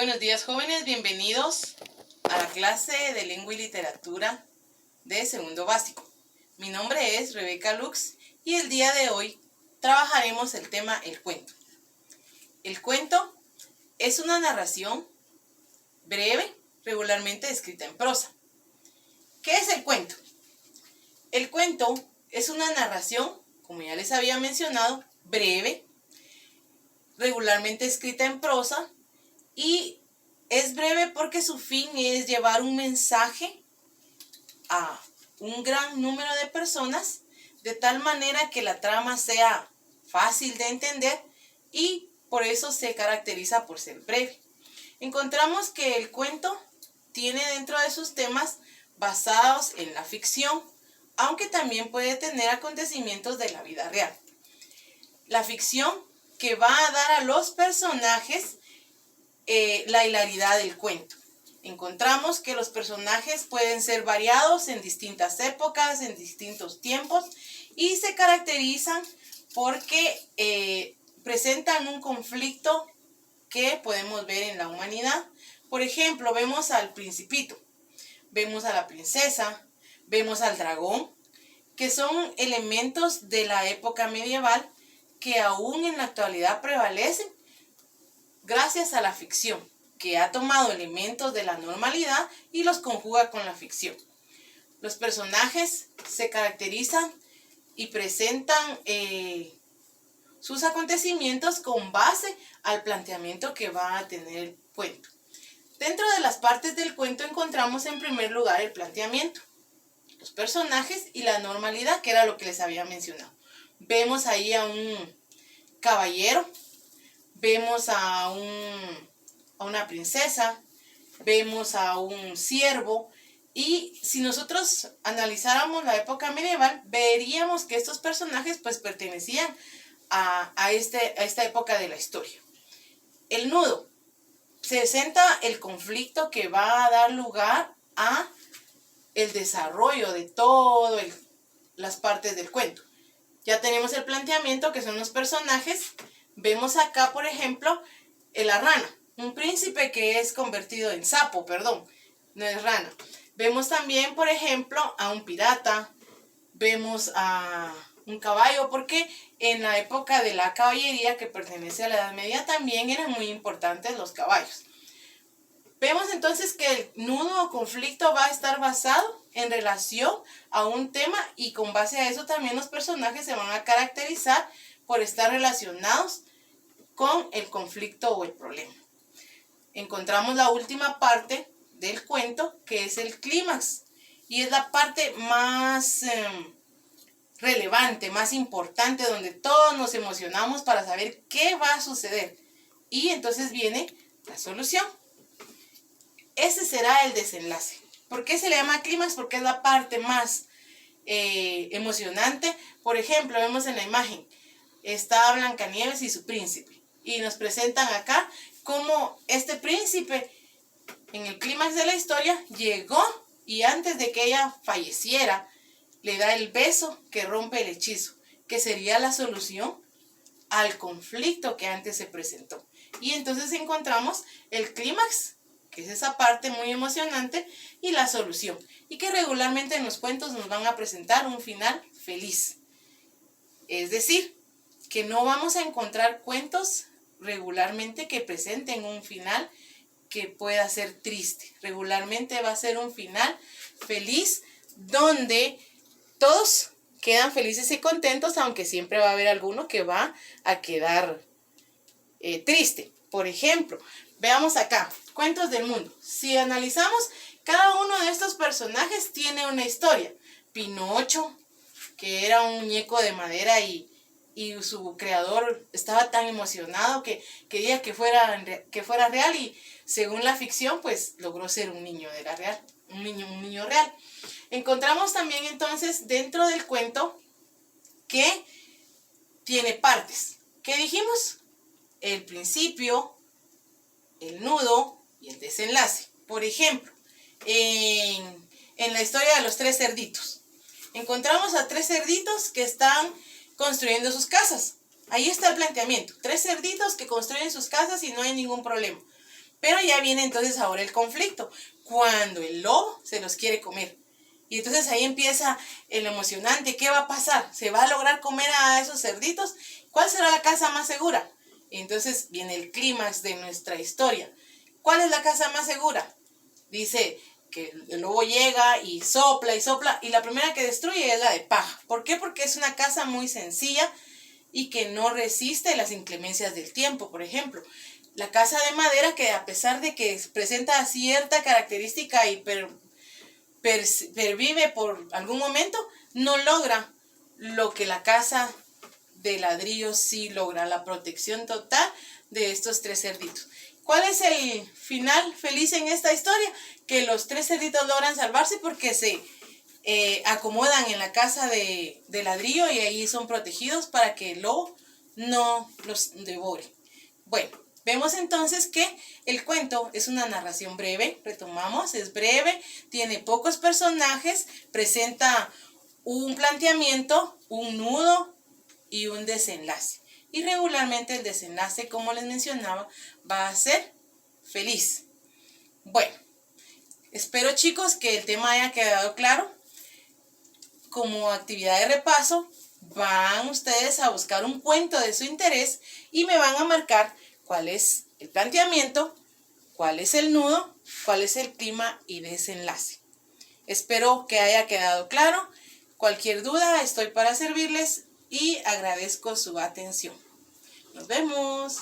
Buenos días, jóvenes, bienvenidos a la clase de lengua y literatura de segundo básico. Mi nombre es Rebeca Lux y el día de hoy trabajaremos el tema el cuento. El cuento es una narración breve, regularmente escrita en prosa. ¿Qué es el cuento? El cuento es una narración, como ya les había mencionado, breve, regularmente escrita en prosa, y es breve porque su fin es llevar un mensaje a un gran número de personas, de tal manera que la trama sea fácil de entender y por eso se caracteriza por ser breve. Encontramos que el cuento tiene dentro de sus temas basados en la ficción, aunque también puede tener acontecimientos de la vida real. La ficción que va a dar a los personajes la hilaridad del cuento. Encontramos que los personajes pueden ser variados en distintas épocas, en distintos tiempos, y se caracterizan porque presentan un conflicto que podemos ver en la humanidad. Por ejemplo, vemos al Principito, vemos a la princesa, vemos al dragón, que son elementos de la época medieval que aún en la actualidad prevalecen gracias a la ficción, que ha tomado elementos de la normalidad y los conjuga con la ficción. Los personajes se caracterizan y presentan sus acontecimientos con base al planteamiento que va a tener el cuento. Dentro de las partes del cuento encontramos en primer lugar el planteamiento, los personajes y la normalidad, que era lo que les había mencionado. Vemos ahí a un caballero, vemos a una princesa, vemos a un siervo, y si nosotros analizáramos la época medieval, veríamos que estos personajes pues pertenecían a esta época de la historia. El nudo presenta el conflicto que va a dar lugar a el desarrollo de todas las partes del cuento. Ya tenemos el planteamiento, que son los personajes. Vemos acá, por ejemplo, la rana, un príncipe que es convertido en sapo, no es rana. Vemos también, por ejemplo, a un pirata, vemos a un caballo, porque en la época de la caballería, que pertenece a la Edad Media, también eran muy importantes los caballos. Vemos entonces que el nudo o conflicto va a estar basado en relación a un tema, y con base a eso también los personajes se van a caracterizar por estar relacionados con el conflicto o el problema. Encontramos la última parte del cuento, que es el clímax, y es la parte más relevante, más importante, donde todos nos emocionamos para saber qué va a suceder. Y entonces viene la solución. Ese será el desenlace. ¿Por qué se le llama clímax? Porque es la parte más emocionante. Por ejemplo, vemos en la imagen, está Blancanieves y su príncipe, y nos presentan acá cómo este príncipe en el clímax de la historia llegó, y antes de que ella falleciera le da el beso que rompe el hechizo, que sería la solución al conflicto que antes se presentó. Y entonces encontramos el clímax, que es esa parte muy emocionante, y la solución, y que regularmente en los cuentos nos van a presentar un final feliz. Es decir, que no vamos a encontrar cuentos regularmente que presenten un final que pueda ser triste. Regularmente va a ser un final feliz, donde todos quedan felices y contentos, aunque siempre va a haber alguno que va a quedar triste. Por ejemplo, veamos acá, Cuentos del Mundo. Si analizamos, cada uno de estos personajes tiene una historia. Pinocho, que era un muñeco de madera, y su creador estaba tan emocionado que quería que fuera real, y según la ficción pues logró ser un niño real. Encontramos también entonces dentro del cuento que tiene partes. ¿Qué dijimos? El principio, el nudo y el desenlace. Por ejemplo, en la historia de los tres cerditos, encontramos a tres cerditos que están construyendo sus casas. Ahí está el planteamiento. Tres cerditos que construyen sus casas y no hay ningún problema. Pero ya viene entonces ahora el conflicto, cuando el lobo se los quiere comer. Y entonces ahí empieza el emocionante. ¿Qué va a pasar? ¿Se va a lograr comer a esos cerditos? ¿Cuál será la casa más segura? Y entonces viene el clímax de nuestra historia. ¿Cuál es la casa más segura? Dice que el lobo llega y sopla, y la primera que destruye es la de paja. ¿Por qué? Porque es una casa muy sencilla y que no resiste las inclemencias del tiempo, por ejemplo. La casa de madera, que a pesar de que presenta cierta característica y pervive por algún momento, no logra lo que la casa de ladrillo sí logra, la protección total de estos 3 cerditos. ¿Cuál es el final feliz en esta historia? Que los 3 cerditos logran salvarse porque se acomodan en la casa de ladrillo y ahí son protegidos para que el lobo no los devore. Bueno, vemos entonces que el cuento es una narración breve, retomamos, es breve, tiene pocos personajes, presenta un planteamiento, un nudo y un desenlace. Y regularmente el desenlace, como les mencionaba, va a ser feliz. Bueno, espero chicos que el tema haya quedado claro. Como actividad de repaso, van ustedes a buscar un cuento de su interés y me van a marcar cuál es el planteamiento, cuál es el nudo, cuál es el clima y desenlace. Espero que haya quedado claro. Cualquier duda estoy para servirles y agradezco su atención. Nos vemos.